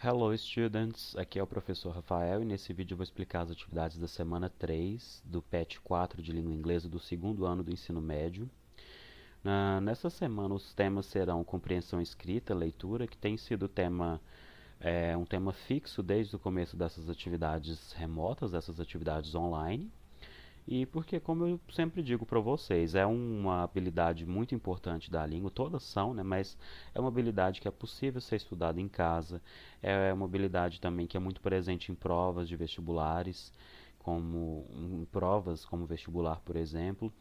Hello students, aqui é o professor Rafael e nesse vídeo eu vou explicar as atividades da semana 3 do PET 4 de língua inglesa do segundo ano do ensino médio. Nessa semana os temas serão compreensão escrita, leitura, que tem sido um tema fixo desde o começo dessas atividades remotas, dessas atividades online. E porque, como eu sempre digo para vocês, é uma habilidade muito importante da língua, todas são, né, mas é uma habilidade que é possível ser estudada em casa, é uma habilidade também que é muito presente em provas de vestibulares, como em provas como vestibular, por exemplo,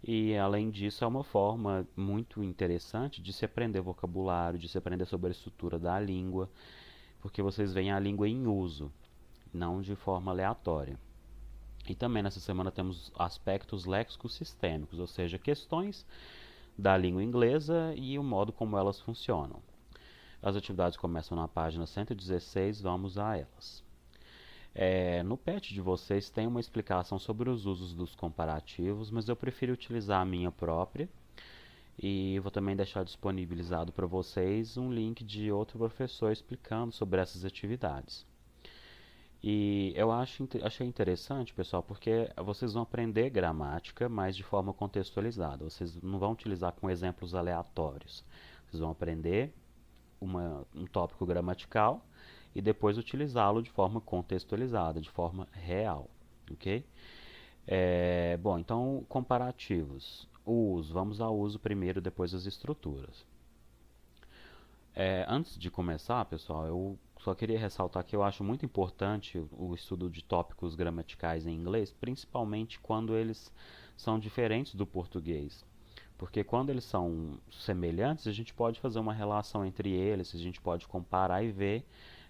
e além disso é uma forma muito interessante de se aprender vocabulário, de se aprender sobre a estrutura da língua, porque vocês veem a língua em uso, não de forma aleatória. E também nessa semana temos aspectos léxicos sistêmicos, ou seja, questões da língua inglesa e o modo como elas funcionam. As atividades começam na página 116, vamos a elas. No PET de vocês tem uma explicação sobre os usos dos comparativos, mas eu prefiro utilizar a minha própria e vou também deixar disponibilizado para vocês um link de outro professor explicando sobre essas atividades. E eu achei interessante, pessoal, porque vocês vão aprender gramática, mas de forma contextualizada. Vocês não vão utilizar com exemplos aleatórios. Vocês vão aprender um tópico gramatical e depois utilizá-lo de forma contextualizada, de forma real, ok? Bom, então, comparativos. O uso. Vamos ao uso primeiro, depois as estruturas. Antes de começar, pessoal, eu só queria ressaltar que eu acho muito importante o estudo de tópicos gramaticais em inglês, principalmente quando eles são diferentes do português. Porque quando eles são semelhantes, a gente pode fazer uma relação entre eles, a gente pode comparar e ver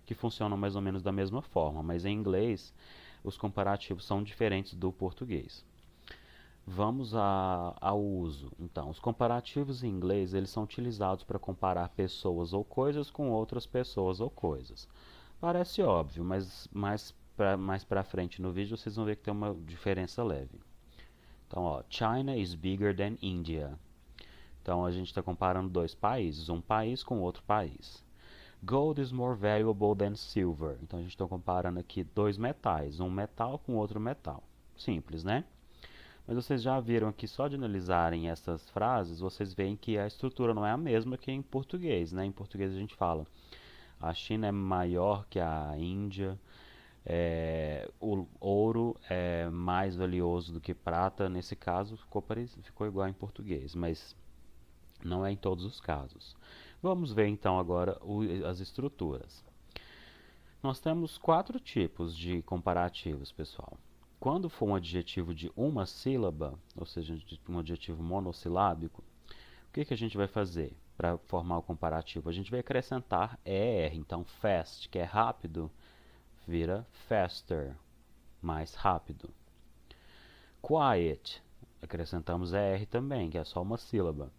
que funcionam mais ou menos da mesma forma. Mas em inglês, os comparativos são diferentes do português. Vamos ao uso. Então, os comparativos em inglês eles são utilizados para comparar pessoas ou coisas com outras pessoas ou coisas. Parece óbvio, mas mais para frente no vídeo vocês vão ver que tem uma diferença leve. Então, ó, China is bigger than India. Então, a gente está comparando dois países, um país com outro país. Gold is more valuable than silver. Então, a gente está comparando aqui dois metais, um metal com outro metal. Simples, né? Mas vocês já viram que só de analisarem essas frases, vocês veem que a estrutura não é a mesma que em português, né? Em português a gente fala a China é maior que a Índia, o ouro é mais valioso do que prata. Nesse caso ficou igual em português, mas não é em todos os casos. Vamos ver então agora as estruturas. Nós temos 4 tipos de comparativos, pessoal. Quando for um adjetivo de uma sílaba, ou seja, um adjetivo monossilábico, o que a gente vai fazer para formar o comparativo? A gente vai acrescentar ER, então fast, que é rápido, vira faster, mais rápido. Quiet, acrescentamos ER também, que é só uma sílaba.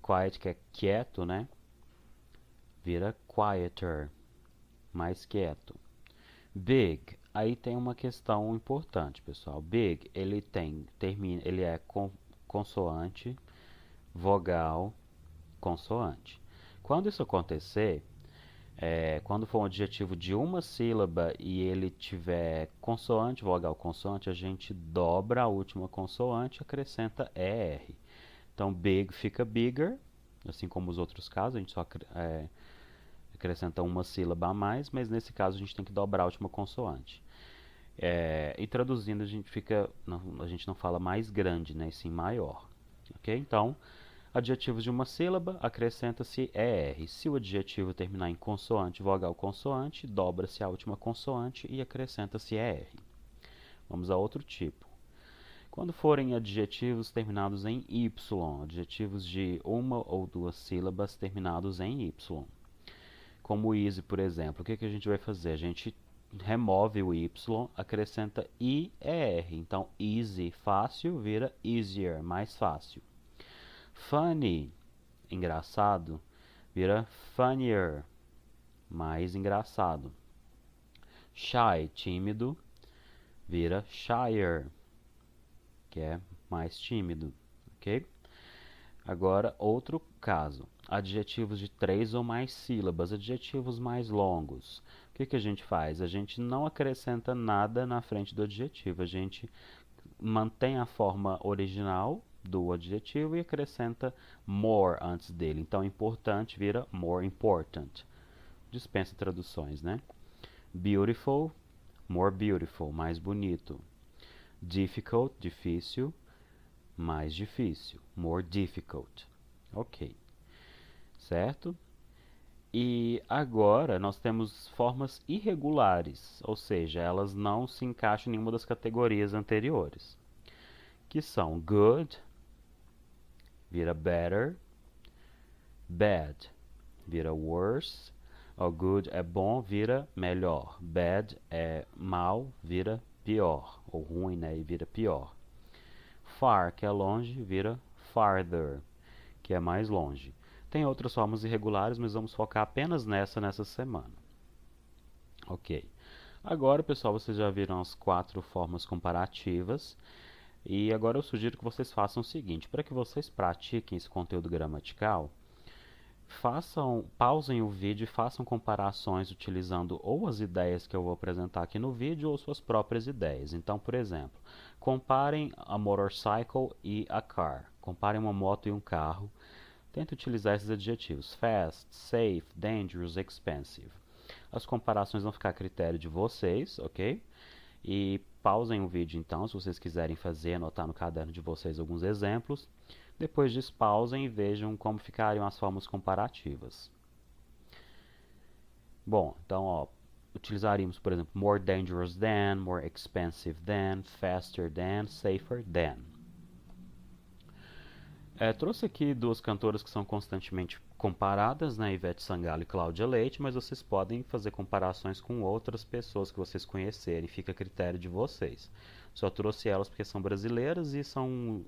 Quiet, que é quieto, né? Vira quieter, mais quieto. Big, aí tem uma questão importante, pessoal. Big, ele é consoante, vogal, consoante. Quando isso acontecer, quando for um adjetivo de uma sílaba e ele tiver consoante, vogal, consoante, a gente dobra a última consoante e acrescenta ER. Então, big fica bigger, assim como os outros casos, a gente só acrescenta uma sílaba a mais, mas nesse caso a gente tem que dobrar a última consoante. E traduzindo a gente não fala mais grande, né, e sim maior. Ok? Então, adjetivos de uma sílaba, acrescenta-se ER. Se o adjetivo terminar em consoante, vogal, consoante, dobra-se a última consoante e acrescenta-se ER. Vamos a outro tipo. Quando forem adjetivos terminados em Y, adjetivos de uma ou duas sílabas terminados em Y, como easy, por exemplo, o que a gente vai fazer? A gente remove o Y, acrescenta IER. Então, easy, fácil, vira easier, mais fácil. Funny, engraçado, vira funnier, mais engraçado. Shy, tímido, vira shyer, que é mais tímido, ok? Agora, outro caso. adjetivos de 3 ou mais sílabas, adjetivos mais longos. O que que a gente faz? A gente não acrescenta nada na frente do adjetivo, a gente mantém a forma original do adjetivo e acrescenta more antes dele. Então, importante vira more important. Dispensa traduções, né? Beautiful, more beautiful, mais bonito. Difficult, difícil, mais difícil. More difficult. Ok. Certo? E agora nós temos formas irregulares, ou seja, elas não se encaixam em nenhuma das categorias anteriores, que são good, vira better, bad, vira worse, o good é bom, vira melhor, bad é mal, vira pior, ou ruim, né, e vira pior. Far, que é longe, vira farther, que é mais longe. Tem outras formas irregulares, mas vamos focar apenas nessa semana. Ok. Agora, pessoal, vocês já viram as 4 formas comparativas. E agora eu sugiro que vocês façam o seguinte. Para que vocês pratiquem esse conteúdo gramatical, pausem o vídeo e façam comparações utilizando ou as ideias que eu vou apresentar aqui no vídeo ou suas próprias ideias. Então, por exemplo, comparem a motorcycle e a car. Comparem uma moto e um carro. Tente utilizar esses adjetivos: fast, safe, dangerous, expensive. As comparações vão ficar a critério de vocês, ok? E pausem o vídeo então, se vocês quiserem fazer, anotar no caderno de vocês alguns exemplos. Depois disso, pausem e vejam como ficariam as formas comparativas. Bom, então, ó, utilizaríamos, por exemplo, more dangerous than, more expensive than, faster than, safer than. Trouxe aqui 2 cantoras que são constantemente comparadas, né, Ivete Sangalo e Cláudia Leite, mas vocês podem fazer comparações com outras pessoas que vocês conhecerem, fica a critério de vocês. Só trouxe elas porque são brasileiras e são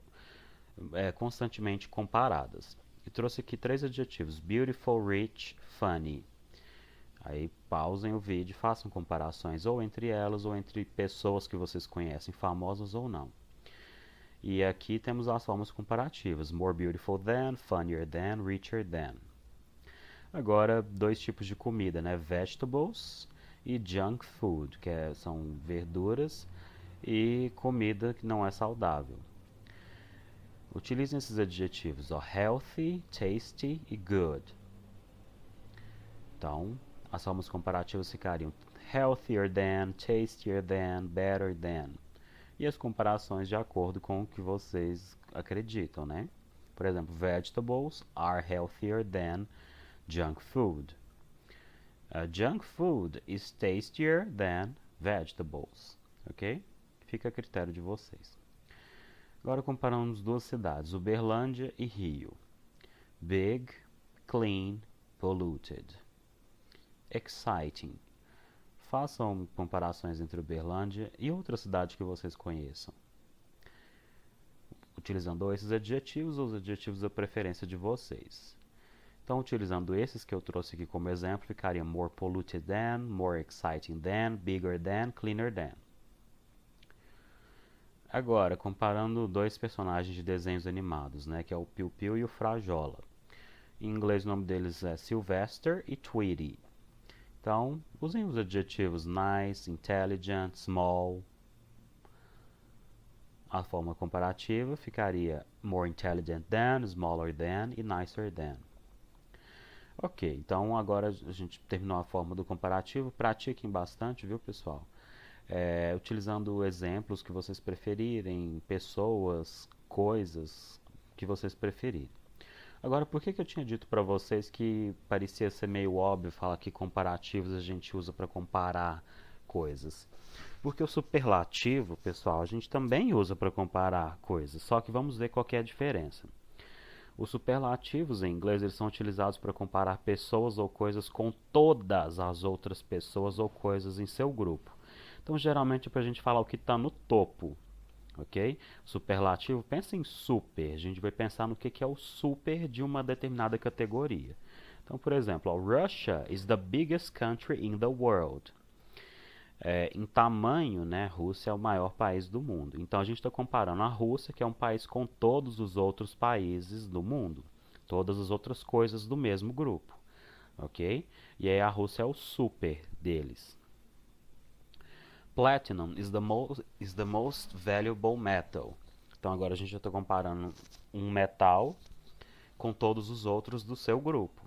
constantemente comparadas. E trouxe aqui 3 adjetivos: beautiful, rich, funny. Aí pausem o vídeo e façam comparações ou entre elas ou entre pessoas que vocês conhecem, famosas ou não. E aqui temos as formas comparativas: more beautiful than, funnier than, richer than. Agora, 2 tipos de comida, né? Vegetables e junk food, que são verduras e comida que não é saudável. Utilizem esses adjetivos, ó, healthy, tasty e good. Então, as formas comparativas ficariam healthier than, tastier than, better than. E as comparações de acordo com o que vocês acreditam, né? Por exemplo, vegetables are healthier than junk food. Junk food is tastier than vegetables, ok? Fica a critério de vocês. Agora comparamos 2 cidades, Uberlândia e Rio. Big, clean, polluted. Exciting. Façam comparações entre Uberlândia e outra cidade que vocês conheçam, utilizando esses adjetivos ou os adjetivos da preferência de vocês. Então, utilizando esses que eu trouxe aqui como exemplo, ficaria more polluted than, more exciting than, bigger than, cleaner than. Agora, comparando 2 personagens de desenhos animados, né, que é o Piu Piu e o Frajola. Em inglês o nome deles é Sylvester e Tweety. Então, usem os adjetivos nice, intelligent, small. A forma comparativa ficaria more intelligent than, smaller than e nicer than. Ok, então agora a gente terminou a forma do comparativo. Pratiquem bastante, viu, pessoal? Utilizando exemplos que vocês preferirem, pessoas, coisas que vocês preferirem. Agora, por que eu tinha dito para vocês que parecia ser meio óbvio falar que comparativos a gente usa para comparar coisas? Porque o superlativo, pessoal, a gente também usa para comparar coisas, só que vamos ver qual que é a diferença. Os superlativos em inglês eles são utilizados para comparar pessoas ou coisas com todas as outras pessoas ou coisas em seu grupo. Então, geralmente, é para a gente falar o que está no topo. Ok? Superlativo, pensa em super. A gente vai pensar no que é o super de uma determinada categoria. Então, por exemplo, Russia is the biggest country in the world. Em tamanho, né, Rússia é o maior país do mundo. Então, a gente está comparando a Rússia, que é um país com todos os outros países do mundo. todas as outras coisas do mesmo grupo, ok? E aí a Rússia é o super deles. Platinum is the most valuable metal. Então agora a gente já está comparando um metal com todos os outros do seu grupo.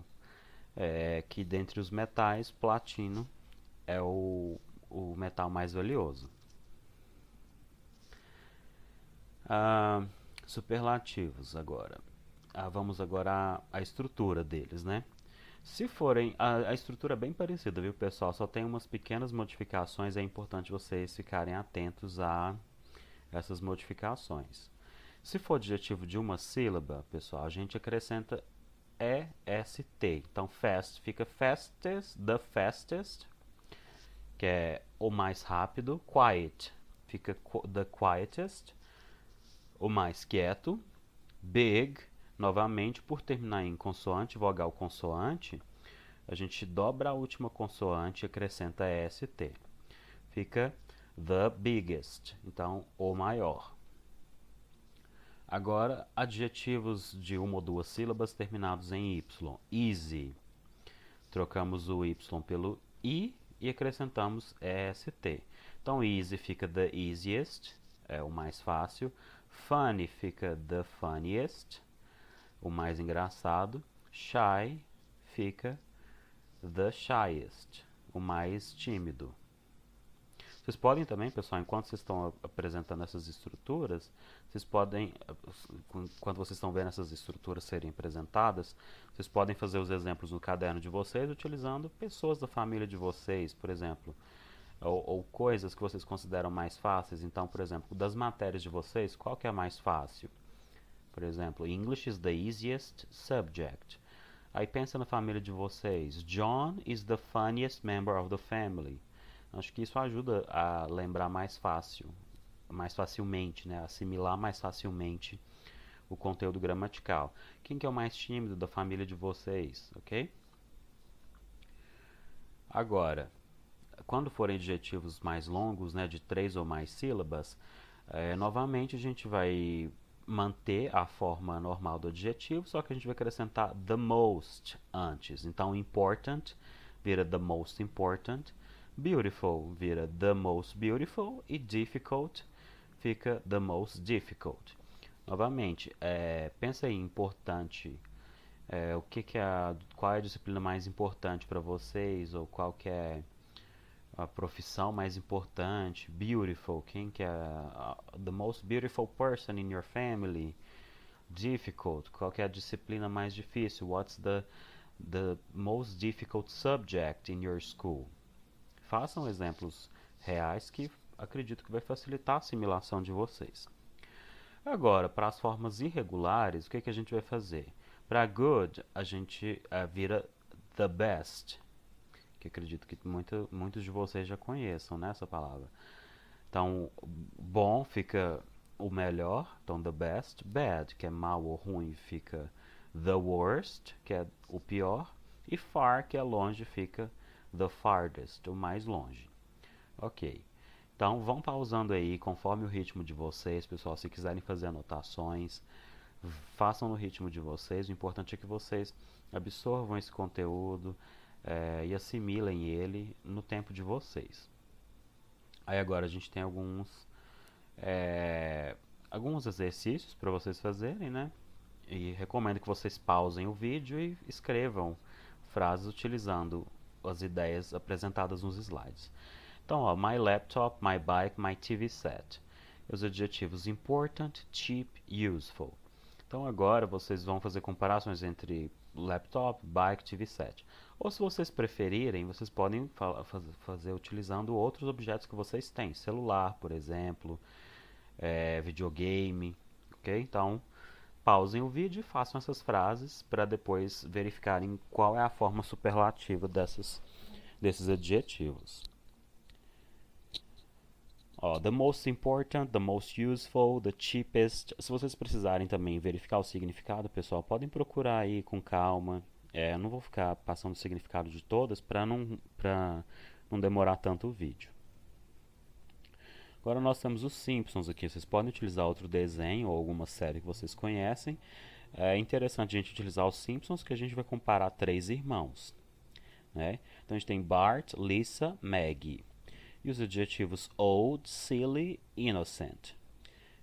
Que dentre os metais, platino é o metal mais valioso. Superlativos agora. Vamos agora à estrutura deles, né? Se forem, a estrutura é bem parecida, viu, pessoal? Só tem umas pequenas modificações, é importante vocês ficarem atentos a essas modificações. Se for adjetivo de uma sílaba, pessoal, a gente acrescenta EST. Então, fast fica fastest, the fastest, que é o mais rápido. Quiet fica the quietest, o mais quieto. Big, novamente, por terminar em consoante, vogal consoante, a gente dobra a última consoante e acrescenta EST. Fica the biggest, então o maior. Agora, adjetivos de uma ou duas sílabas terminados em Y. Easy. Trocamos o Y pelo I e acrescentamos EST. Então, easy fica the easiest, é o mais fácil. Funny fica the funniest, o mais engraçado. Shy fica the shyest, o mais tímido. Vocês podem também, pessoal, enquanto vocês estão apresentando essas estruturas, vocês podem, quando vocês estão vendo essas estruturas serem apresentadas, vocês podem fazer os exemplos no caderno de vocês utilizando pessoas da família de vocês, por exemplo, ou coisas que vocês consideram mais fáceis. Então, por exemplo, das matérias de vocês, qual que é a mais fácil? Por exemplo, English is the easiest subject. Aí pensa na família de vocês. John is the funniest member of the family. Acho que isso ajuda a lembrar mais facilmente, né? Assimilar mais facilmente o conteúdo gramatical. Quem que é o mais tímido da família de vocês, ok? Agora, quando forem adjetivos mais longos, né, de 3 ou mais sílabas, novamente a gente vai manter a forma normal do adjetivo, só que a gente vai acrescentar the most antes. Então, important vira the most important, beautiful vira the most beautiful e difficult fica the most difficult. Novamente, pensa aí, importante, qual é a disciplina mais importante para vocês, ou qual que é a profissão mais importante. Beautiful, quem que é the most beautiful person in your family. Difficult, qual que é a disciplina mais difícil. What's the most difficult subject in your school. Façam exemplos reais que acredito que vai facilitar a assimilação de vocês. Agora, para as formas irregulares, o que a gente vai fazer? Para good, a gente vira the best, que acredito que muitos de vocês já conheçam, né, essa palavra. Então, bom fica o melhor, então the best. Bad, que é mal ou ruim, fica the worst, que é o pior. E far, que é longe, fica the farthest, o mais longe. Ok. Então, vão pausando aí, conforme o ritmo de vocês, pessoal. Se quiserem fazer anotações, façam no ritmo de vocês. O importante é que vocês absorvam esse conteúdo e assimilem ele no tempo de vocês. Aí agora a gente tem alguns exercícios para vocês fazerem, né? E recomendo que vocês pausem o vídeo e escrevam frases utilizando as ideias apresentadas nos slides. Então, ó, my laptop, my bike, my TV set. Os adjetivos important, cheap, useful. Então agora vocês vão fazer comparações entre laptop, bike, TV set. Ou se vocês preferirem, vocês podem fazer utilizando outros objetos que vocês têm. Celular, por exemplo, videogame, ok? Então, pausem o vídeo e façam essas frases para depois verificarem qual é a forma superlativa desses adjetivos. The most important, the most useful, the cheapest. Se vocês precisarem também verificar o significado, pessoal, podem procurar aí com calma. Eu não vou ficar passando o significado de todas para não demorar tanto o vídeo. Agora nós temos os Simpsons aqui. Vocês podem utilizar outro desenho ou alguma série que vocês conhecem É interessante a gente utilizar os Simpsons, que a gente vai comparar três irmãos, né? Então a gente tem Bart, Lisa, Maggie. E os adjetivos old, silly, innocent.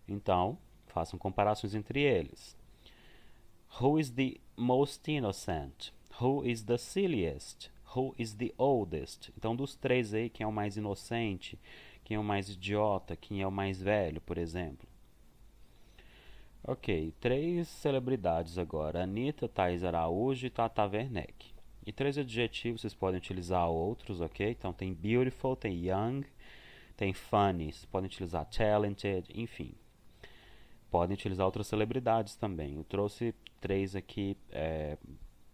Então, façam comparações entre eles. Who is the most innocent? Who is the silliest? Who is the oldest? Então, dos três aí, quem é o mais inocente? Quem é o mais idiota? Quem é o mais velho, por exemplo? Ok, três celebridades agora: Anitta, Thaís Araújo e Tata Werneck. E três adjetivos, vocês podem utilizar outros, ok? Então tem beautiful, tem young, tem funny, vocês podem utilizar talented, enfim. Podem utilizar outras celebridades também. Eu trouxe três aqui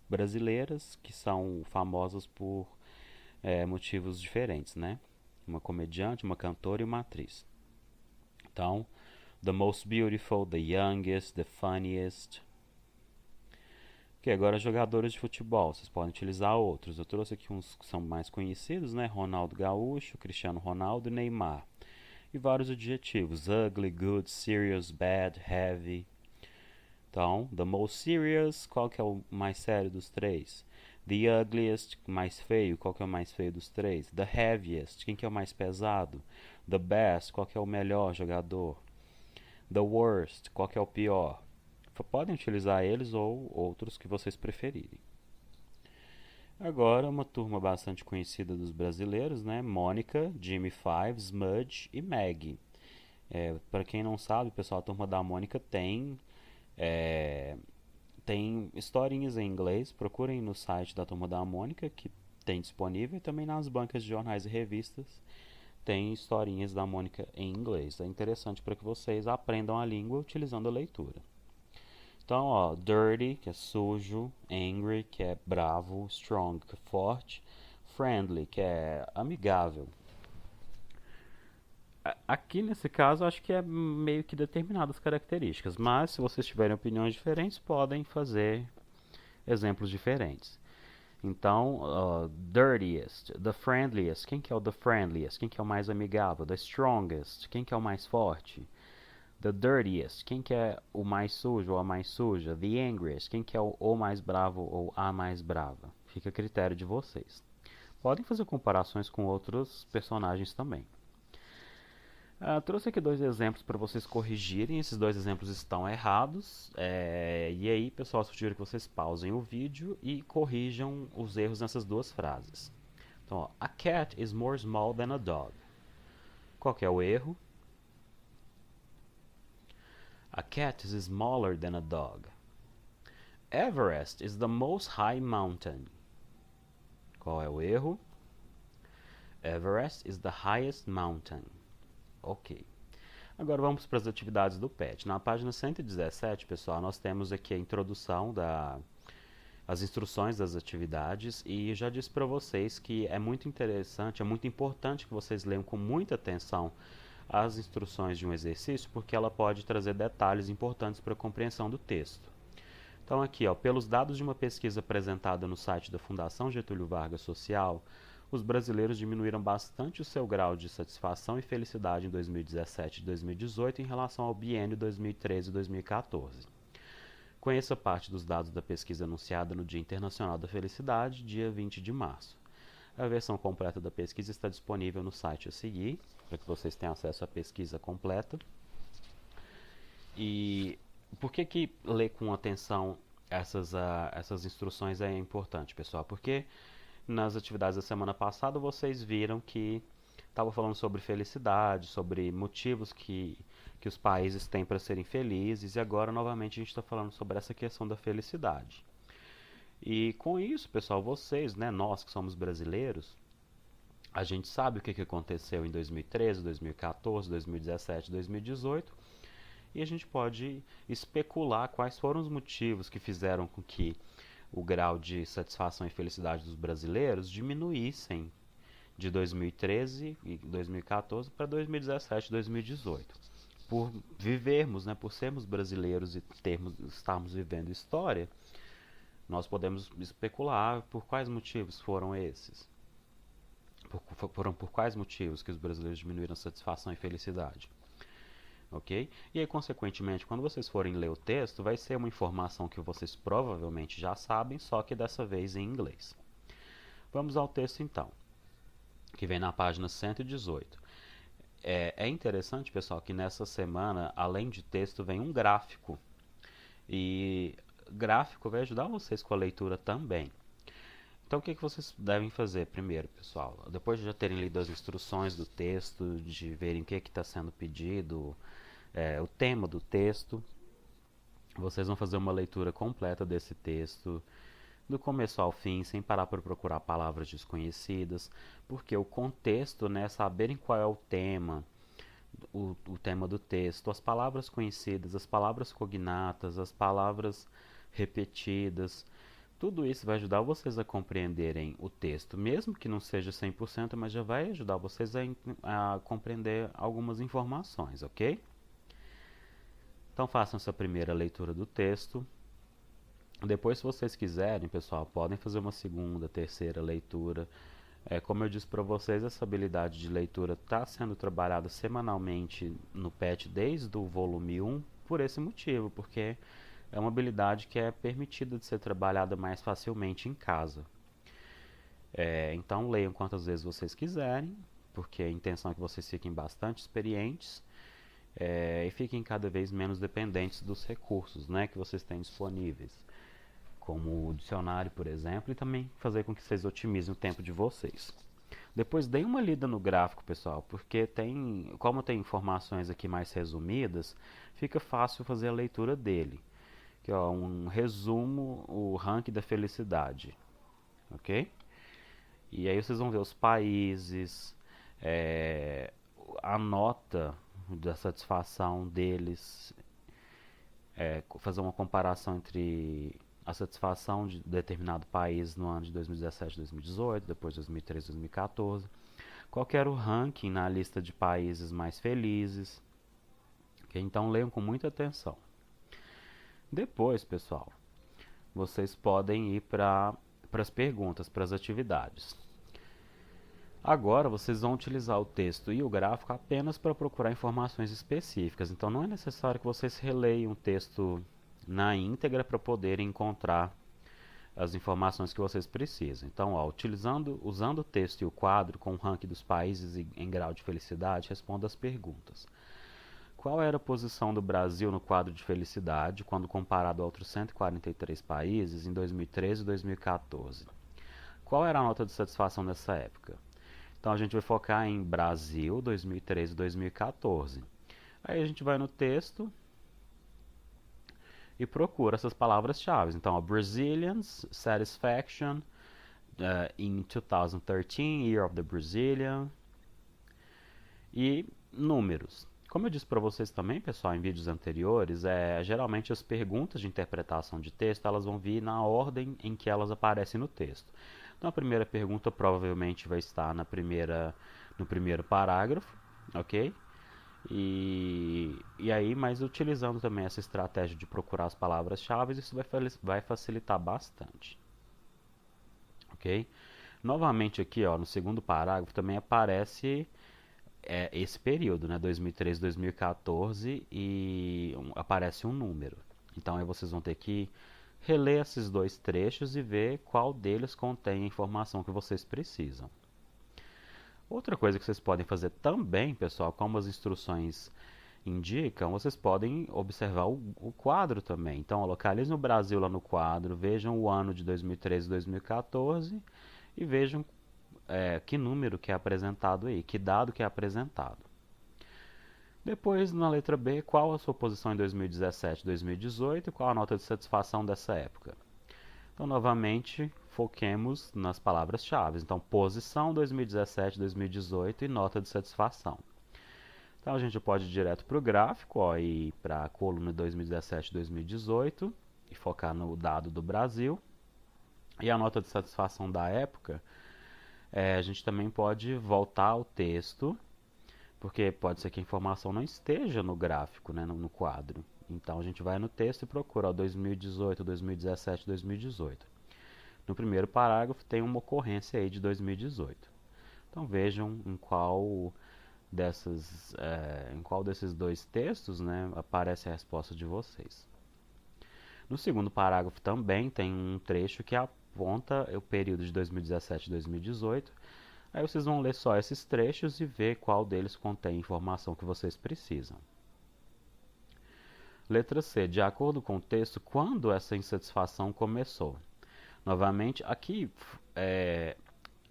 brasileiras que são famosas por motivos diferentes, né? Uma comediante, uma cantora e uma atriz. Então, the most beautiful, the youngest, the funniest. Ok, agora jogadores de futebol, vocês podem utilizar outros. Eu trouxe aqui uns que são mais conhecidos, né? Ronaldo Gaúcho, Cristiano Ronaldo e Neymar. E vários adjetivos: ugly, good, serious, bad, heavy. Então, the most serious, qual que é o mais sério dos três? The ugliest, mais feio, qual que é o mais feio dos três? The heaviest, quem que é o mais pesado? The best, qual que é o melhor jogador? The worst, qual que é o pior? Podem utilizar eles ou outros que vocês preferirem. Agora, uma turma bastante conhecida dos brasileiros, né? Mônica, Jimmy Five, Smudge e Maggie. Para quem não sabe, pessoal, a turma da Mônica tem historinhas em inglês. Procurem no site da turma da Mônica, que tem disponível, e também nas bancas de jornais e revistas tem historinhas da Mônica em inglês. É interessante para que vocês aprendam a língua utilizando a leitura. Então, ó, dirty, que é sujo, angry, que é bravo, strong, que é forte, friendly, que é amigável. Aqui nesse caso, acho que é meio que determinadas características, mas se vocês tiverem opiniões diferentes, podem fazer exemplos diferentes. Então, dirtiest, the friendliest, quem que é o the friendliest? Quem que é o mais amigável? The strongest, quem que é o mais forte? The dirtiest, quem que é o mais sujo ou a mais suja? The angriest, quem que é o mais bravo ou a mais brava? Fica a critério de vocês. Podem fazer comparações com outros personagens também. Trouxe aqui dois exemplos para vocês corrigirem. Esses dois exemplos estão errados. E aí, pessoal, sugiro que vocês pausem o vídeo e corrijam os erros nessas duas frases. Então, ó, a cat is more small than a dog. Qual que é o erro? A cat is smaller than a dog. Everest is the most high mountain. Qual é o erro? Everest is the highest mountain. Ok. Agora vamos para as atividades do PET. Na página 117, pessoal, nós temos aqui a introdução as instruções das atividades e já disse para vocês que é muito interessante, é muito importante que vocês leiam com muita atenção as instruções de um exercício, porque ela pode trazer detalhes importantes para a compreensão do texto. Então aqui, ó, pelos dados de uma pesquisa apresentada no site da Fundação Getúlio Vargas Social, os brasileiros diminuíram bastante o seu grau de satisfação e felicidade em 2017 e 2018 em relação ao biênio 2013 e 2014. Conheça parte dos dados da pesquisa anunciada no Dia Internacional da Felicidade, dia 20 de março. A versão completa da pesquisa está disponível no site a seguir, para que vocês tenham acesso à pesquisa completa. E por que ler com atenção essas instruções é importante, pessoal? Porque nas atividades da semana passada vocês viram que estava falando sobre felicidade, sobre motivos que os países têm para serem felizes, e agora novamente a gente está falando sobre essa questão da felicidade. E com isso, pessoal, vocês, né, nós que somos brasileiros, a gente sabe o que aconteceu em 2013, 2014, 2017, 2018, e a gente pode especular quais foram os motivos que fizeram com que o grau de satisfação e felicidade dos brasileiros diminuíssem de 2013 e 2014 para 2017 e 2018. Por vivermos, né, por sermos brasileiros e estarmos vivendo história, nós podemos especular por quais motivos foram esses. Por quais motivos que os brasileiros diminuíram a satisfação e felicidade. ok? E aí, consequentemente, quando vocês forem ler o texto, vai ser uma informação que vocês provavelmente já sabem, só que dessa vez em inglês. Vamos ao texto então, que vem na página 118. É interessante, pessoal, que nessa semana, além de texto, vem um gráfico. E gráfico vai ajudar vocês com a leitura também. Então, o que vocês devem fazer primeiro, pessoal? Depois de já terem lido as instruções do texto, de verem o que está sendo pedido, o tema do texto, vocês vão fazer uma leitura completa desse texto, do começo ao fim, sem parar para procurar palavras desconhecidas, porque o contexto, né, saberem qual é o tema do texto, as palavras conhecidas, as palavras cognatas, as palavras repetidas, tudo isso vai ajudar vocês a compreenderem o texto, mesmo que não seja 100%, mas já vai ajudar vocês a compreender algumas informações, ok? Então façam essa primeira leitura do texto. Depois, se vocês quiserem, pessoal, podem fazer uma segunda, terceira leitura. Como eu disse para vocês, essa habilidade de leitura está sendo trabalhada semanalmente no PET desde o volume 1 por esse motivo, porque é uma habilidade que é permitida de ser trabalhada mais facilmente em casa. Então leiam quantas vezes vocês quiserem, porque a intenção é que vocês fiquem bastante experientes e fiquem cada vez menos dependentes dos recursos, né, que vocês têm disponíveis, como o dicionário, por exemplo, e também fazer com que vocês otimizem o tempo de vocês. Depois deem uma lida no gráfico, pessoal, porque como tem informações aqui mais resumidas, fica fácil fazer a leitura dele. Aqui, ó, um resumo, o ranking da felicidade, ok? E aí vocês vão ver os países, a nota da satisfação deles, fazer uma comparação entre a satisfação de determinado país no ano de 2017 2018, depois 2013 2014. Qual que era o ranking na lista de países mais felizes? Okay? Então leiam com muita atenção. Depois, pessoal, vocês podem ir para as perguntas, para as atividades. Agora vocês vão utilizar o texto e o gráfico apenas para procurar informações específicas. Então não é necessário que vocês releiam o texto na íntegra para poderem encontrar as informações que vocês precisam. Então, usando o texto e o quadro com o ranking dos países em grau de felicidade, responda as perguntas. Qual era a posição do Brasil no quadro de felicidade quando comparado a outros 143 países em 2013 e 2014? Qual era a nota de satisfação nessa época? Então a gente vai focar em Brasil 2013 e 2014. Aí a gente vai no texto e procura essas palavras-chave. Então, Brazilians, Satisfaction, in 2013, Year of the Brazilian, e números. Como eu disse para vocês também, pessoal, em vídeos anteriores, geralmente as perguntas de interpretação de texto elas vão vir na ordem em que elas aparecem no texto. Então, a primeira pergunta provavelmente vai estar no primeiro parágrafo, ok? E aí, mas utilizando também essa estratégia de procurar as palavras-chave, isso vai facilitar bastante. Ok? Novamente aqui, ó, no segundo parágrafo, também aparece esse período, né, 2013, 2014, e aparece um número. Então aí vocês vão ter que reler esses dois trechos e ver qual deles contém a informação que vocês precisam. Outra coisa que vocês podem fazer também, pessoal, como as instruções indicam, vocês podem observar o quadro também. Então, localizem o Brasil lá no quadro, vejam o ano de 2013 e 2014 e vejam que número que é apresentado aí, que dado que é apresentado. Depois, na letra B, qual a sua posição em 2017 e 2018 e qual a nota de satisfação dessa época? Então, novamente, foquemos nas palavras-chave. Então, posição 2017, 2018 e nota de satisfação. Então, a gente pode ir direto para o gráfico, ó, e para a coluna 2017, 2018 e focar no dado do Brasil. E a nota de satisfação da época, a gente também pode voltar ao texto, porque pode ser que a informação não esteja no gráfico, né, no quadro. Então a gente vai no texto e procura 2018, 2017, 2018. No primeiro parágrafo tem uma ocorrência aí de 2018. Então vejam em qual em qual desses dois textos, né, aparece a resposta de vocês. No segundo parágrafo também tem um trecho que aponta o período de 2017 e 2018. Aí vocês vão ler só esses trechos e ver qual deles contém a informação que vocês precisam. Letra C. De acordo com o texto, quando essa insatisfação começou? Novamente, aqui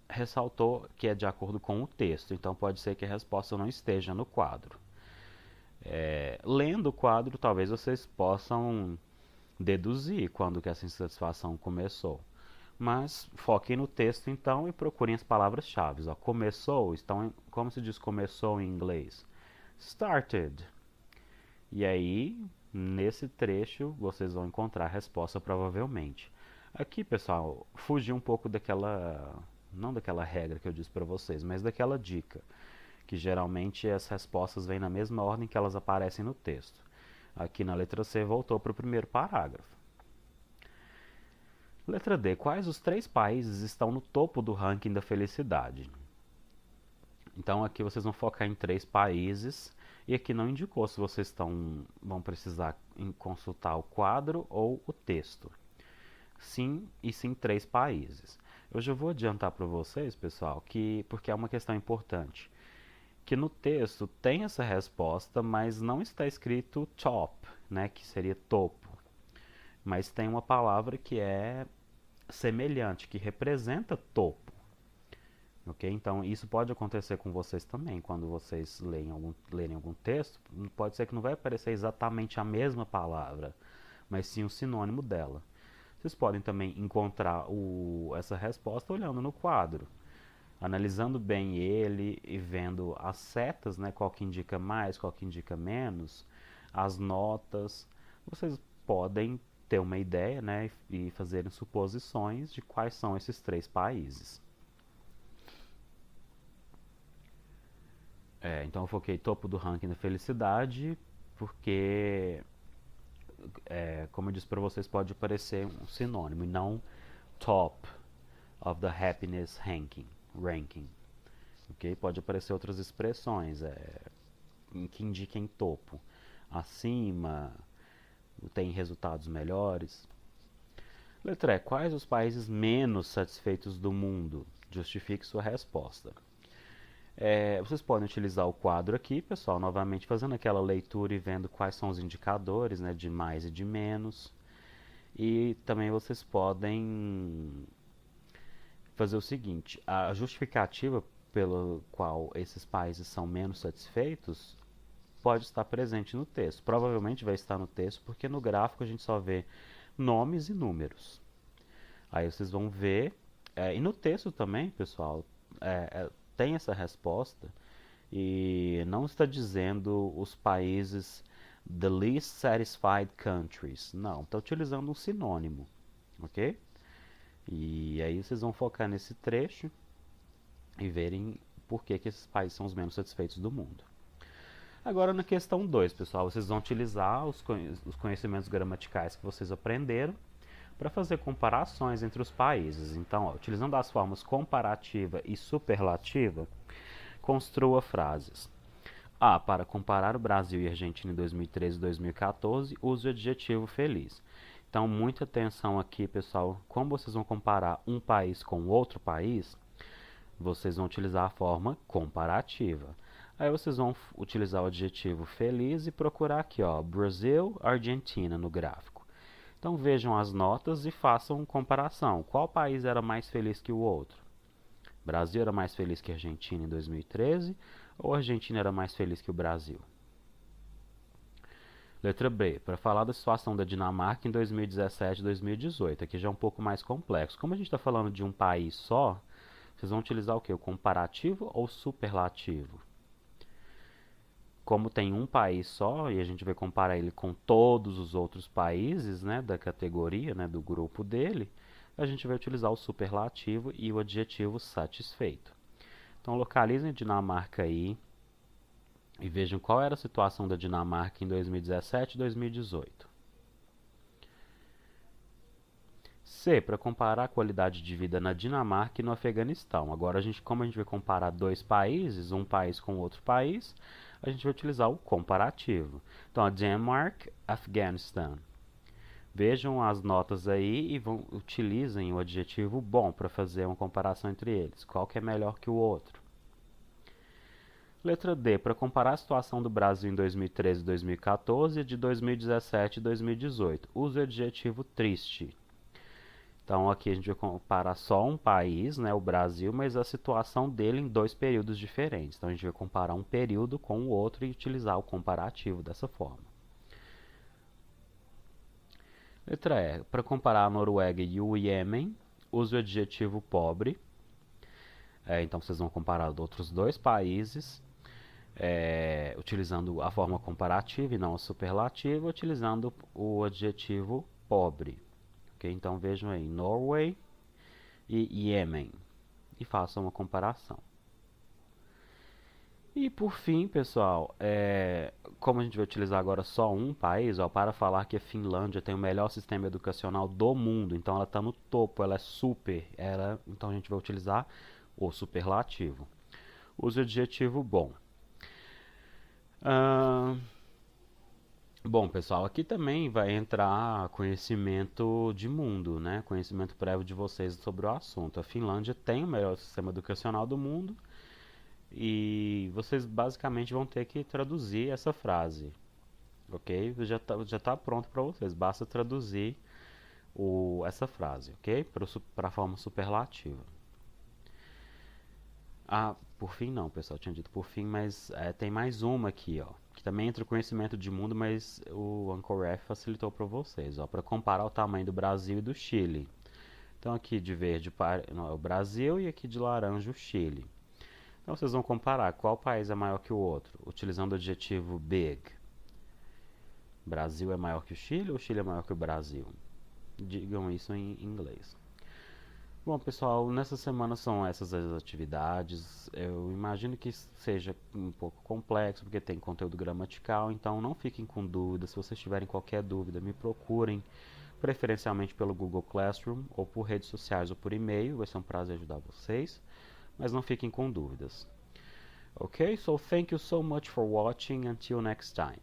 ressaltou que é de acordo com o texto, então pode ser que a resposta não esteja no quadro. Lendo o quadro, talvez vocês possam deduzir quando que essa insatisfação começou. Mas foquem no texto então e procurem as palavras-chave. Começou, como se diz começou em inglês? Started. E aí, nesse trecho, vocês vão encontrar a resposta provavelmente. Aqui, pessoal, fugi um pouco não daquela regra que eu disse para vocês, mas daquela dica, que geralmente as respostas vêm na mesma ordem que elas aparecem no texto. Aqui na letra C voltou para o primeiro parágrafo. Letra D. Quais os 3 países estão no topo do ranking da felicidade? Então aqui vocês vão focar em 3 países e aqui não indicou se vocês vão precisar consultar o quadro ou o texto. Sim 3 países. Eu já vou adiantar para vocês, pessoal, porque é uma questão importante, que no texto tem essa resposta, mas não está escrito top, né, que seria topo. Mas tem uma palavra que é semelhante, que representa topo. Ok? Então isso pode acontecer com vocês também, quando vocês lerem algum texto, pode ser que não vai aparecer exatamente a mesma palavra, mas sim o sinônimo dela. Vocês podem também encontrar essa resposta olhando no quadro, analisando bem ele e vendo as setas, né, qual que indica mais, qual que indica menos, as notas. Vocês podem ter uma ideia, né, e fazerem suposições de quais são esses 3 países. Então eu foquei topo do ranking da felicidade, porque, como eu disse para vocês, pode parecer um sinônimo e não top of the happiness ranking. Okay? Pode aparecer outras expressões que indiquem topo, acima, tem resultados melhores. Letra E. Quais os países menos satisfeitos do mundo? Justifique sua resposta. Vocês podem utilizar o quadro aqui, pessoal, novamente fazendo aquela leitura e vendo quais são os indicadores, né, de mais e de menos. E também vocês podem fazer o seguinte, a justificativa pela qual esses países são menos satisfeitos pode estar presente no texto. Provavelmente vai estar no texto, porque no gráfico a gente só vê nomes e números. Aí vocês vão ver, e no texto também, pessoal, tem essa resposta, e não está dizendo os países the least satisfied countries. Não, está utilizando um sinônimo, ok? E aí vocês vão focar nesse trecho e verem por que esses países são os menos satisfeitos do mundo. Agora na questão 2, pessoal, vocês vão utilizar os conhecimentos gramaticais que vocês aprenderam para fazer comparações entre os países. Então, utilizando as formas comparativa e superlativa, construa frases. Para comparar o Brasil e a Argentina em 2013 e 2014, use o adjetivo feliz. Então, muita atenção aqui, pessoal. Como vocês vão comparar um país com outro país, vocês vão utilizar a forma comparativa. Aí vocês vão utilizar o adjetivo feliz e procurar aqui, Brasil, Argentina no gráfico. Então vejam as notas e façam comparação. Qual país era mais feliz que o outro? Brasil era mais feliz que a Argentina em 2013 ou a Argentina era mais feliz que o Brasil? Letra B. Para falar da situação da Dinamarca em 2017 e 2018. Aqui já é um pouco mais complexo. Como a gente está falando de um país só, vocês vão utilizar o quê? O comparativo ou superlativo? Como tem um país só e a gente vai comparar ele com todos os outros países, né, da categoria, né, do grupo dele, a gente vai utilizar o superlativo e o adjetivo satisfeito. Então localizem a Dinamarca aí e vejam qual era a situação da Dinamarca em 2017 e 2018. C, para comparar a qualidade de vida na Dinamarca e no Afeganistão. Agora, como a gente vai comparar dois países, um país com outro país, a gente vai utilizar o comparativo. Então, a Denmark, Afghanistan. Vejam as notas aí e utilizem o adjetivo bom para fazer uma comparação entre eles. Qual que é melhor que o outro? Letra D, para comparar a situação do Brasil em 2013 e 2014 e de 2017 e 2018. Use o adjetivo triste. Então aqui a gente vai comparar só um país, né, o Brasil, mas a situação dele em dois períodos diferentes. Então a gente vai comparar um período com o outro e utilizar o comparativo dessa forma. Letra E, para comparar a Noruega e o Iêmen, use o adjetivo pobre. Então vocês vão comparar outros dois países, utilizando a forma comparativa e não a superlativa, utilizando o adjetivo pobre. Okay? Então vejam aí, Norway e Iêmen, e façam uma comparação. E por fim, pessoal, como a gente vai utilizar agora só um país, para falar que a Finlândia tem o melhor sistema educacional do mundo, então ela está no topo, ela é super, então a gente vai utilizar o superlativo. Use o adjetivo bom. Bom, pessoal, aqui também vai entrar conhecimento de mundo, né? Conhecimento prévio de vocês sobre o assunto. A Finlândia tem o melhor sistema educacional do mundo e vocês basicamente vão ter que traduzir essa frase, ok? Já tá pronto para vocês, basta traduzir essa frase, ok? Para a forma superlativa. Por fim não, pessoal, eu tinha dito por fim, mas tem mais uma aqui, ó, que também entra o conhecimento de mundo, mas o Anchor F facilitou para vocês, ó, para comparar o tamanho do Brasil e do Chile. Então aqui de verde o Brasil e aqui de laranja o Chile. Então vocês vão comparar qual país é maior que o outro, utilizando o adjetivo big. Brasil é maior que o Chile ou Chile é maior que o Brasil? Digam isso em inglês. Bom, pessoal, nessa semana são essas as atividades. Eu imagino que seja um pouco complexo, porque tem conteúdo gramatical, então não fiquem com dúvidas. Se vocês tiverem qualquer dúvida, me procurem, preferencialmente pelo Google Classroom, ou por redes sociais ou por e-mail. Vai ser um prazer ajudar vocês, mas não fiquem com dúvidas. Okay, so thank you so much for watching. Until next time.